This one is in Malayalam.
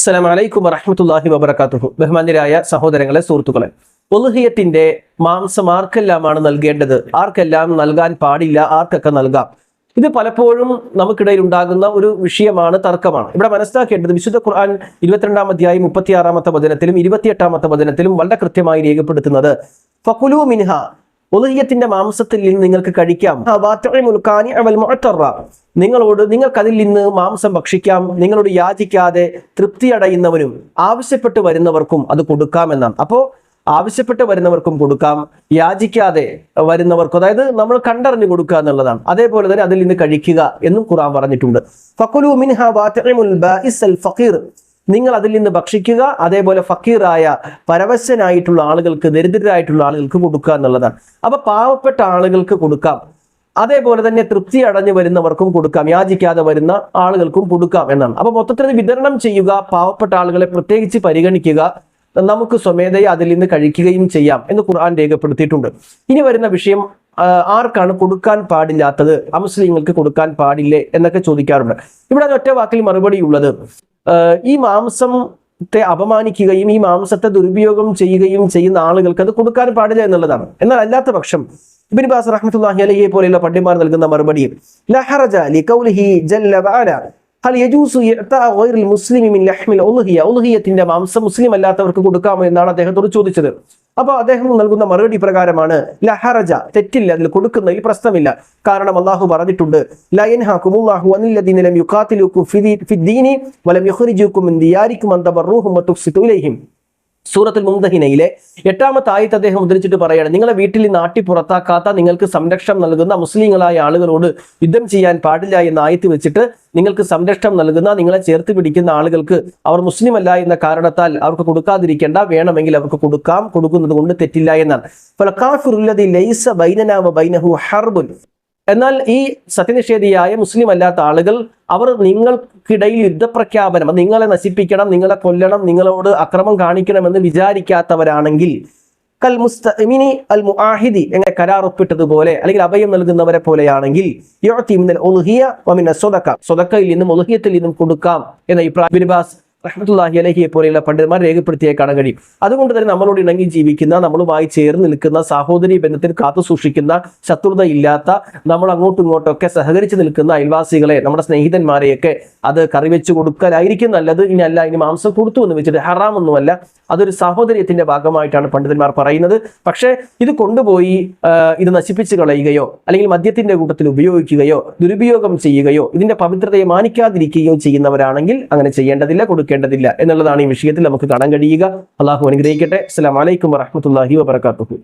അസ്സലാമു അലൈക്കും വറഹ്മത്തുള്ളാഹി വബറകാതുഹു. ബഹുമാന്യരായ സഹോദരങ്ങളെ, സുഹൃത്തുക്കളെ, ഉളുഹിയത്തിന്റെ മാംസം ആർക്കെല്ലാമാണ് നൽകേണ്ടത്, ആർക്കെല്ലാം നൽകാൻ പാടില്ല, ആർക്കൊക്കെ നൽകാം? ഇത് പലപ്പോഴും നമുക്കിടയിൽ ഉണ്ടാകുന്ന ഒരു വിഷയമാണ്, തർക്കമാണ്. ഇവിടെ മനസ്സിലാക്കേണ്ടത്, വിശുദ്ധ ഖുർആൻ 22-ാം അധ്യായം 36-ാമത്തെ വചനത്തിലും 28-ാമത്തെ വചനത്തിലും വളരെ കൃത്യമായി രേഖപ്പെടുത്തുന്നത് ഫകുലൂ മിൻഹ, ഉളുഹിയത്തിന്റെ മാംസത്തിൽ നിന്ന് നിങ്ങൾക്ക് കഴിക്കാം. നിങ്ങൾക്ക് അതിൽ നിന്ന് മാംസം ഭക്ഷിക്കാം. നിങ്ങളോട് യാചിക്കാതെ തൃപ്തി അടയുന്നവനും ആവശ്യപ്പെട്ട് വരുന്നവർക്കും അത് കൊടുക്കാമെന്നാണ്. അപ്പോൾ ആവശ്യപ്പെട്ട് വരുന്നവർക്കും കൊടുക്കാം, യാചിക്കാതെ വരുന്നവർക്കും, അതായത് നമ്മൾ കണ്ടറിഞ്ഞു കൊടുക്കുക എന്നുള്ളതാണ്. അതേപോലെ തന്നെ അതിൽ നിന്ന് കഴിക്കുക എന്നും ഖുർആൻ പറഞ്ഞിട്ടുണ്ട്. ഫകുലൂ മിൻഹ വഅത്ഇമുൽ ബാഇസൽ ഫഖീർ, നിങ്ങൾ അതിൽ നിന്ന് ഭക്ഷിക്കുക, അതേപോലെ ഫക്കീറായ പരവശനായിട്ടുള്ള ആളുകൾക്ക്, ദരിദ്രരായിട്ടുള്ള ആളുകൾക്ക് കൊടുക്കുക എന്നുള്ളതാണ്. അപ്പൊ പാവപ്പെട്ട ആളുകൾക്ക് കൊടുക്കാം, അതേപോലെ തന്നെ തൃപ്തി അടഞ്ഞു വരുന്നവർക്കും കൊടുക്കാം, യാചിക്കാതെ വരുന്ന ആളുകൾക്കും കൊടുക്കാം എന്നാണ്. അപ്പൊ മൊത്തത്തിൽ വിതരണം ചെയ്യുക, പാവപ്പെട്ട ആളുകളെ പ്രത്യേകിച്ച് പരിഗണിക്കുക, നമുക്ക് സ്വമേധയെ അതിൽ നിന്ന് കഴിക്കുകയും ചെയ്യാം എന്ന് ഖുർആൻ രേഖപ്പെടുത്തിയിട്ടുണ്ട്. ഇനി വരുന്ന വിഷയം, ആർക്കാണ് കൊടുക്കാൻ പാടില്ലാത്തത്, അമുസ്ലിങ്ങൾക്ക് കൊടുക്കാൻ പാടില്ലേ എന്നൊക്കെ ചോദിക്കാറുണ്ട്. ഇവിടെ ഒറ്റ വാക്കിൽ മറുപടി ഉള്ളത്, ഈ മാംസത്തെ അപമാനിക്കുകയും ഈ മാംസത്തെ ദുരുപയോഗം ചെയ്യുകയും ചെയ്യുന്ന ആളുകൾക്ക് അത് കൊടുക്കാൻ പാടില്ല എന്നുള്ളതാണ്. എന്നാൽ അല്ലാത്ത പക്ഷം ഇബ്നു ബാസ് റഹ്മത്തുള്ളാഹി അലൈഹി പോലെയുള്ള പണ്ഡിതന്മാർ നൽകുന്ന മറുപടി, ലാ ഹറജ ലിഖൗലിഹി ജല്ല വഅല ഹൽ യജൂസു ഇഅ്താഉ ഗൈറിൽ മുസ്ലിമി മിൻ ലഹ്മിൽ ഉളുഹിയ, ഉളുഹിയത്തിന്റെ മാംസം മുസ്ലിം അല്ലാത്തവർക്ക് കൊടുക്കാമോ എന്നാണ് അദ്ദേഹത്തോട് ചോദിച്ചത്. അപ്പോൾ അദ്ദേഹം നൽകുന്ന മറുപടി പ്രകാരമാണ്, ലാ ഹറജ, തെറ്റില്ല, അതിൽ കൊടുക്കുന്നതിൽ പ്രശ്നമില്ല. കാരണം അല്ലാഹു പറഞ്ഞിട്ടുണ്ട്, ലാ യൻഹാകുമുല്ലാഹു അനില്ലദീന ലം യുഖാതിലുകും ഫിദ്ദീനി വലം യുഖ്രിജുകും മിൻ ദിയാരികും അൻ തബറൂഹും വതുഖ്സിതു ഇലൈഹിം. സൂറത്തുൽ മുംതഹിനയിലെ 8-ാമത്തെ ആയത്ത് അദ്ദേഹം ഉദ്ധരിച്ചിട്ട് പറയാണ്, നിങ്ങളെ വീട്ടിൽ നാട്ടി പുറത്താക്കാത്ത, നിങ്ങൾക്ക് സംരക്ഷണം നൽകുന്ന മുസ്ലിങ്ങളായ ആളുകളോട് യുദ്ധം ചെയ്യാൻ പാടില്ല എന്ന ആയത്ത് വെച്ചിട്ട് നിങ്ങൾക്ക് സംരക്ഷണം നൽകുന്ന, നിങ്ങളെ ചേർത്ത് പിടിക്കുന്ന ആളുകൾക്ക് അവർ മുസ്ലിം അല്ല എന്ന കാരണത്താൽ അവർക്ക് കൊടുക്കാതിരിക്കേണ്ട, വേണമെങ്കിൽ അവർക്ക് കൊടുക്കാം, കൊടുക്കുന്നത് കൊണ്ട് തെറ്റില്ല എന്നാണ്. ഫൽകാഫിറുല്ലദീ ലൈസ ബൈനനാ വബൈനഹു ഹർബുൻ, എന്നാൽ ഈ സത്യനിഷേധിയായ മുസ്ലിം അല്ലാത്ത ആളുകൾ, അവർ നിങ്ങൾക്കിടയിൽ യുദ്ധപ്രഖ്യാപനം, നിങ്ങളെ നശിപ്പിക്കണം, നിങ്ങളെ കൊല്ലണം, നിങ്ങളോട് അക്രമം കാണിക്കണമെന്ന് വിചാരിക്കാത്തവരാണെങ്കിൽ, കൽ മുസ്തഅ്മിനി അൽ മുആഹിദി, എങ്ങനെ കരാർ ഒപ്പിട്ടതുപോലെ അല്ലെങ്കിൽ അഭയം നൽകുന്നവരെ പോലെയാണെങ്കിൽ, യുഅതി മിനൽ ഉളുഹിയ വമിന സ്വദഖ, സ്വദഖയിൽ നിന്നും ഉളുഹിയത്തിൽ നിന്നും കൊടുക്കാം എന്ന ഇബ്രാഹിം ഇബ്നു ബാസ് റഹ്മത്തുള്ളാഹി അലൈഹിയെ പോലെയുള്ള പണ്ഡിതന്മാർ രേഖപ്പെടുത്തിയേ കാണാൻ കഴിയും. അതുകൊണ്ട് തന്നെ നമ്മളോട് ഇണങ്ങി ജീവിക്കുന്ന, നമ്മളുമായി ചേർന്ന് നിൽക്കുന്ന, സഹോദരി ബന്ധത്തിൽ കാത്തു സൂക്ഷിക്കുന്ന, ശത്രുത ഇല്ലാത്ത, നമ്മൾ അങ്ങോട്ടും ഇങ്ങോട്ടൊക്കെ സഹകരിച്ച് നിൽക്കുന്ന അയൽവാസികളെ, നമ്മുടെ സ്നേഹിതന്മാരെയൊക്കെ അത് കറിവെച്ച് കൊടുക്കാനായിരിക്കും നല്ലത്. ഇനി അല്ല, ഇനി മാംസം കൊടുത്തു എന്ന് വെച്ചിട്ട് ഹറാമൊന്നുമല്ല, അതൊരു സാഹോദര്യത്തിന്റെ ഭാഗമായിട്ടാണ് പണ്ഡിതന്മാർ പറയുന്നത്. പക്ഷേ ഇത് കൊണ്ടുപോയി ഇത് നശിപ്പിച്ച് കളയുകയോ അല്ലെങ്കിൽ മദ്യത്തിന്റെ കൂട്ടത്തിൽ ഉപയോഗിക്കുകയോ ദുരുപയോഗം ചെയ്യുകയോ ഇതിന്റെ പവിത്രതയെ മാനിക്കാതിരിക്കുകയോ ചെയ്യുന്നവരാണെങ്കിൽ അങ്ങനെ ചെയ്യേണ്ടതില്ല, കൊടുക്കേണ്ടതില്ല എന്നുള്ളതാണ് ഈ വിഷയത്തിൽ നമുക്ക് കാണാൻ കഴിയുക. അള്ളാഹു അനുഗ്രഹിക്കട്ടെ. അസ്സലാമു അലൈക്കും വറഹ്മത്തുള്ളാഹി വബറകാതുഹു.